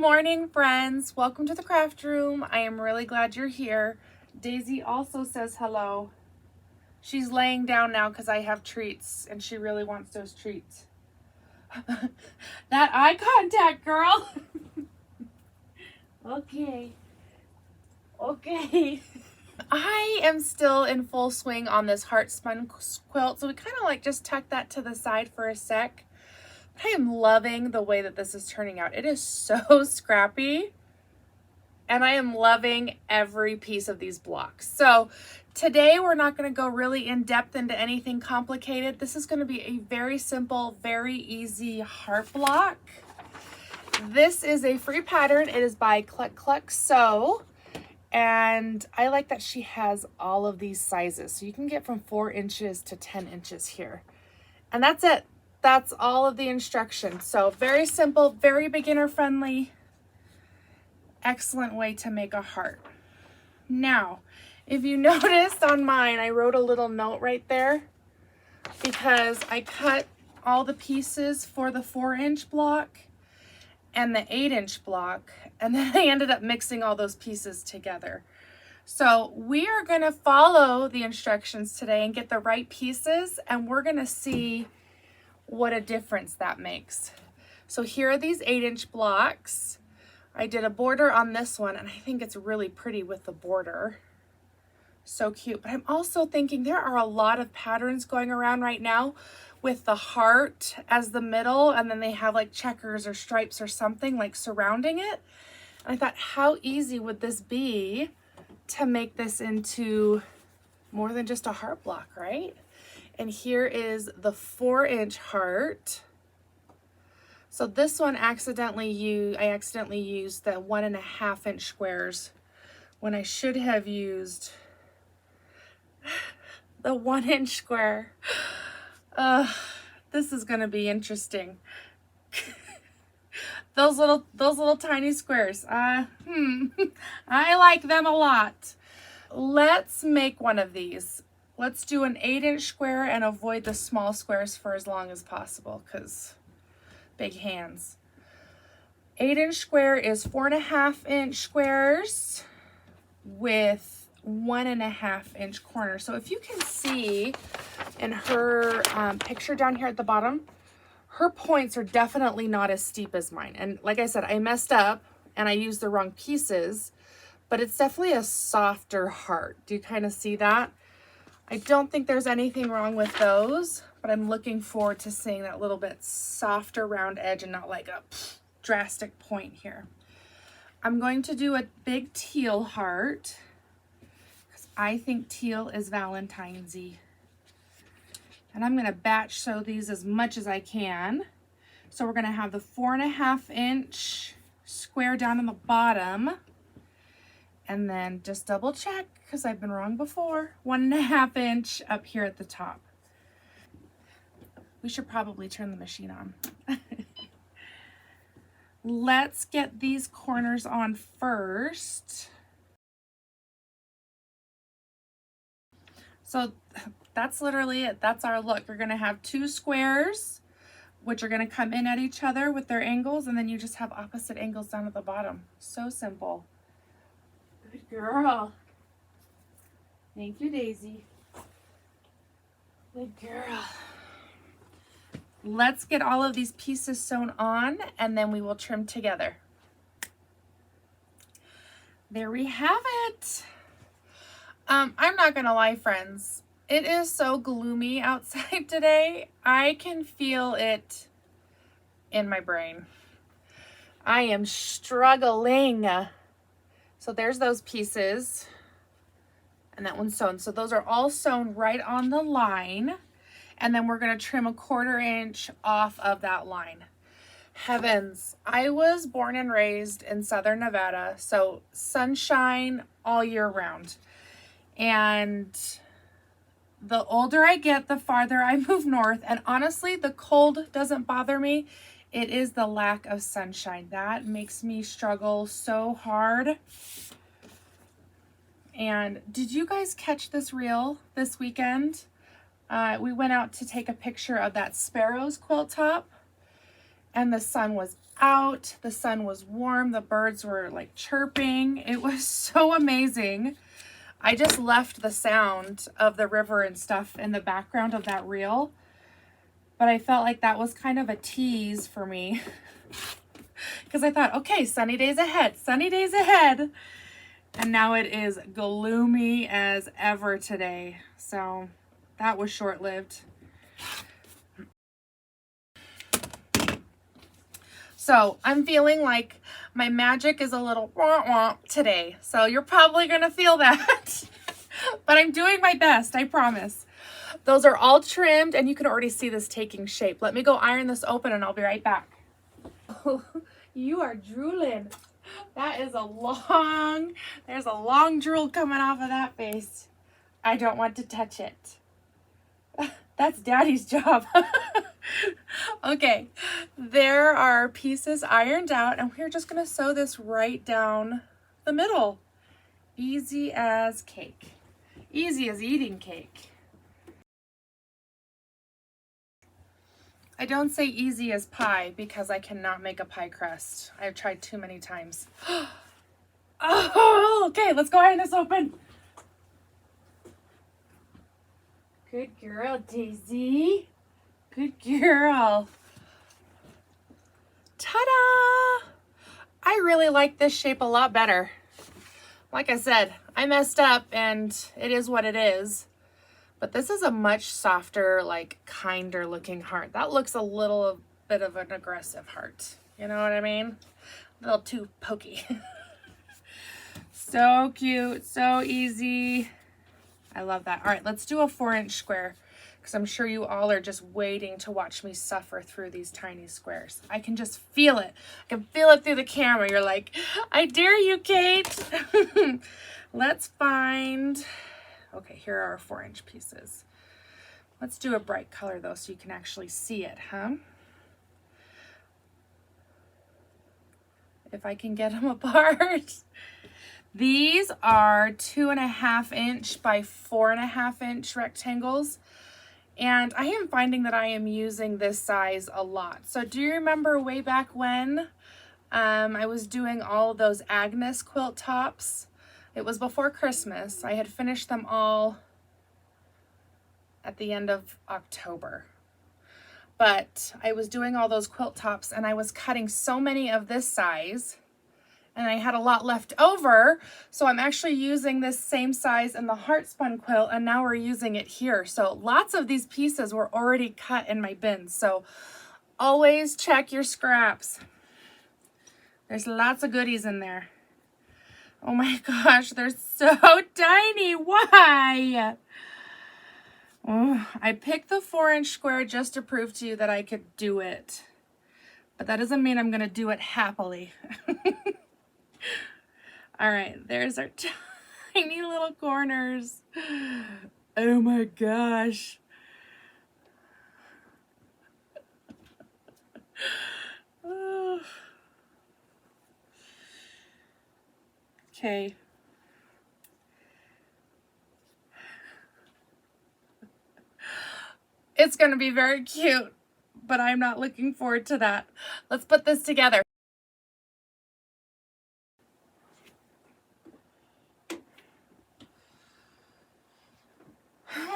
morning, friends. Welcome to the craft room. I am really glad you're here. Daisy also says hello. She's laying down now because I have treats and she really wants those treats. That eye contact, girl. Okay. I am still in full swing on this heart spun quilt, so we kind of like just tuck that to the side for a sec. I am loving the way that this is turning out. It is so scrappy, and I am loving every piece of these blocks. So today we're not going to go really in depth into anything complicated. This is going to be a very simple, very easy heart block. This is a free pattern. It is by Cluck Cluck Sew. And I like that she has all of these sizes. So you can get from 4 inches to 10 inches here. And that's it. That's all of the instructions. So very simple, very beginner friendly. Excellent way to make a heart. Now, if you noticed on mine, I wrote a little note right there because I cut all the pieces for the 4-inch block and the 8-inch block, and then I ended up mixing all those pieces together. So we are going to follow the instructions today and get the right pieces, and we're going to see what a difference that makes. So here are these 8-inch blocks. I did a border on this one, and I think it's really pretty with the border. So cute. But I'm also thinking there are a lot of patterns going around right now with the heart as the middle, and then they have like checkers or stripes or something like surrounding it. And I thought, how easy would this be to make this into more than just a heart block, right? And here is the 4-inch heart. So this one I accidentally used the 1.5-inch squares when I should have used the 1-inch square. This is gonna be interesting. Those little tiny squares. I like them a lot. Let's make one of these. Let's do an 8-inch square and avoid the small squares for as long as possible because big hands. 8-inch square is 4.5-inch squares with 1.5-inch corners. So if you can see in her picture down here at the bottom, her points are definitely not as steep as mine. And like I said, I messed up and I used the wrong pieces, but it's definitely a softer heart. Do you kind of see that? I don't think there's anything wrong with those, but I'm looking forward to seeing that little bit softer round edge and not like a drastic point here. I'm going to do a big teal heart because I think teal is Valentine's-y. And I'm going to batch sew these as much as I can. So we're going to have the 4.5-inch square down on the bottom. And then just double check because I've been wrong before. 1.5-inch up here at the top. We should probably turn the machine on. Let's get these corners on first. So that's literally it. That's our look. We're going to have 2 squares, which are going to come in at each other with their angles, and then you just have opposite angles down at the bottom. So simple. Good girl. Thank you, Daisy. Good girl. Let's get all of these pieces sewn on, and then we will trim together. There we have it. I'm not gonna lie, friends. It is so gloomy outside today. I can feel it in my brain. I am struggling. So there's those pieces. And that one's sewn. So those are all sewn right on the line. And then we're going to trim a 1/4 inch off of that line. Heavens, I was born and raised in Southern Nevada. So sunshine all year round. And the older I get, the farther I move north. And honestly, the cold doesn't bother me. It is the lack of sunshine. That makes me struggle so hard. And did you guys catch this reel this weekend? We went out to take a picture of that Sparrow's quilt top, and the sun was out. The sun was warm. The birds were like chirping. It was so amazing. I just left the sound of the river and stuff in the background of that reel, but I felt like that was kind of a tease for me because I thought, okay, sunny days ahead, sunny days ahead. And now it is gloomy as ever today. So that was short-lived. So I'm feeling like my magic is a little wah-wah today. So you're probably going to feel that. But I'm doing my best, I promise. Those are all trimmed and you can already see this taking shape. Let me go iron this open and I'll be right back. Oh, you are drooling. That is there's a long drool coming off of that face. I don't want to touch it. That's Daddy's job. Okay, there are pieces ironed out and we're just gonna sew this right down the middle. Easy as cake. Easy as eating cake. I don't say easy as pie because I cannot make a pie crust. I've tried too many times. Oh, okay, let's go iron this open. Good girl, Daisy. Good girl. Ta-da! I really like this shape a lot better. Like I said, I messed up and it is what it is. But this is a much softer, like kinder looking heart. That looks a little bit of an aggressive heart. You know what I mean? A little too pokey. So cute, so easy. I love that. All right, let's do a 4-inch square because I'm sure you all are just waiting to watch me suffer through these tiny squares. I can just feel it. I can feel it through the camera. You're like, I dare you, Kate. Let's find, okay, here are our 4-inch pieces. Let's do a bright color though so you can actually see it, huh? If I can get them apart. These are 2.5-inch by 4.5-inch rectangles. And I am finding that I am using this size a lot. So do you remember way back when I was doing all those Agnes quilt tops? It was before Christmas. I had finished them all at the end of October. But I was doing all those quilt tops and I was cutting so many of this size. And I had a lot left over, so I'm actually using this same size in the heart spun quilt, and now we're using it here. So lots of these pieces were already cut in my bins, so always check your scraps. There's lots of goodies in there. Oh my gosh, they're so tiny. Why? Oh, I picked the 4-inch square just to prove to you that I could do it, but that doesn't mean I'm going to do it happily. All right, there's our tiny little corners. Oh my gosh. Oh. Okay. It's going to be very cute, but I'm not looking forward to that. Let's put this together.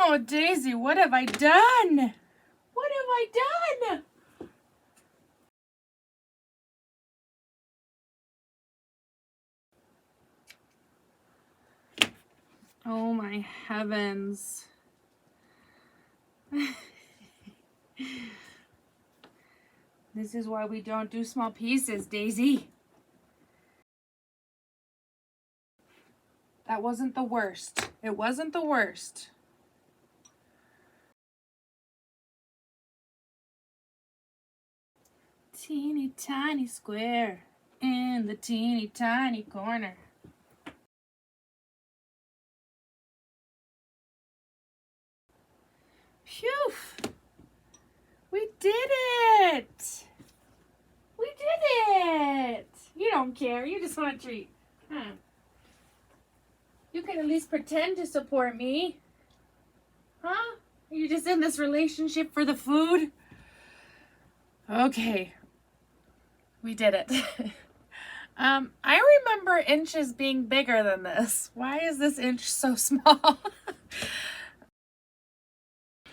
Oh, Daisy, what have I done? What have I done? Oh my heavens. This is why we don't do small pieces, Daisy. That wasn't the worst. It wasn't the worst. Teeny tiny square in the teeny tiny corner. Phew! We did it! We did it! You don't care. You just want a treat. Huh. You can at least pretend to support me. Huh? Are you just in this relationship for the food? Okay. We did it. I remember inches being bigger than this. Why is this inch so small?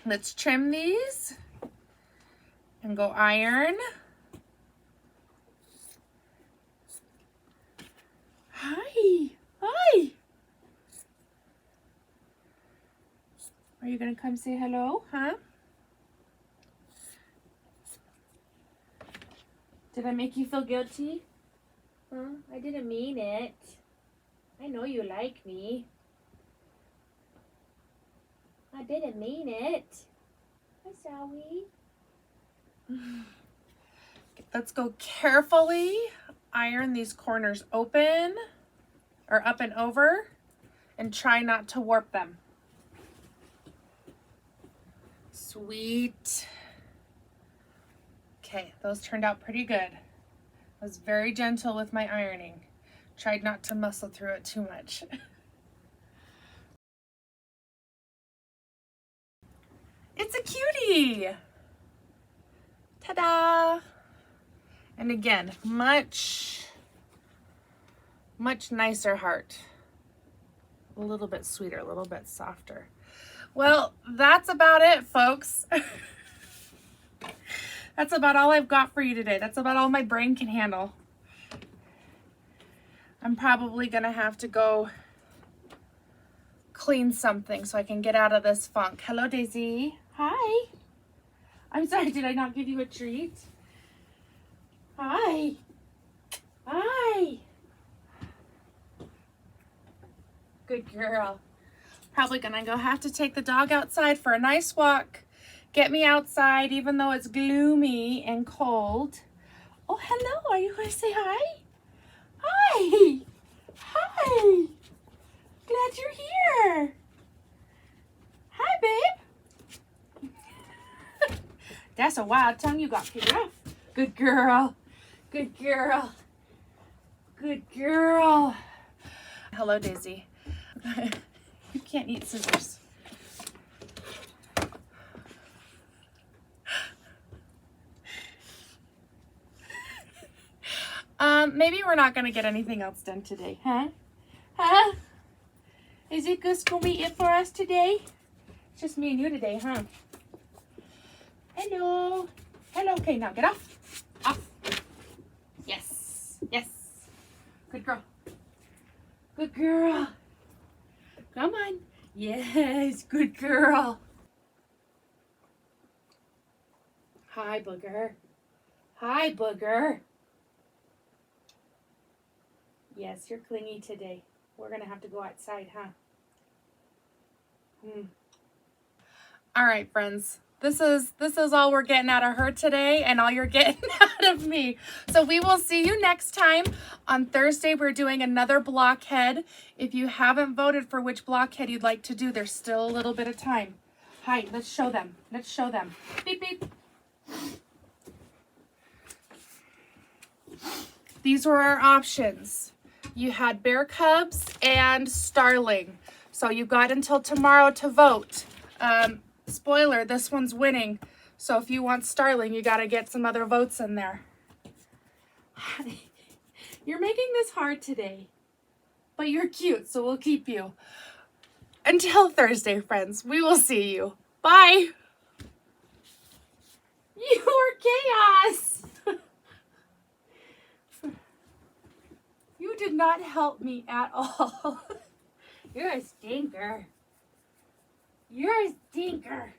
Let's trim these and go iron. Hi. Hi. Are you gonna come say hello, huh? Did I make you feel guilty? Huh? I didn't mean it. I know you like me. I didn't mean it. Hi, Sally. Let's go carefully iron these corners open or up and over and try not to warp them. Sweet. Okay, those turned out pretty good. I was very gentle with my ironing. Tried not to muscle through it too much. It's a cutie! Ta-da! And again, much nicer heart. A little bit sweeter, a little bit softer. Well, that's about it, folks. That's about all I've got for you today. That's about all my brain can handle. I'm probably gonna have to go clean something so I can get out of this funk. Hello, Daisy. Hi. I'm sorry, did I not give you a treat? Hi. Hi. Good girl. Probably gonna go have to take the dog outside for a nice walk. Get me outside even though it's gloomy and cold. Oh, hello. Are you gonna say hi? Hi. Hi. Glad you're here. Hi, babe. That's a wild tongue you got, Peter. Good girl. Good girl. Good girl. Hello, Daisy. You can't eat scissors. Maybe we're not gonna get anything else done today, huh? Huh? Is it just gonna be it for us today? It's just me and you today, huh? Hello. Hello. Okay, now get off. Off. Yes. Yes. Good girl. Good girl. Come on. Yes, good girl. Hi, Booger. Hi, Booger. Yes, you're clingy today. We're gonna have to go outside, huh? All right, friends. This is all we're getting out of her today and all you're getting out of me. So we will see you next time. On Thursday, we're doing another blockhead. If you haven't voted for which blockhead you'd like to do, there's still a little bit of time. Hi, let's show them. Let's show them. Beep, beep. These were our options. You had bear cubs and starling. So you've got until tomorrow to vote. Spoiler, this one's winning. So if you want starling, you got to get some other votes in there. You're making this hard today. But you're cute, so we'll keep you. Until Thursday, friends, we will see you. Bye. You are chaos. You did not help me at all. You're a stinker. You're a stinker.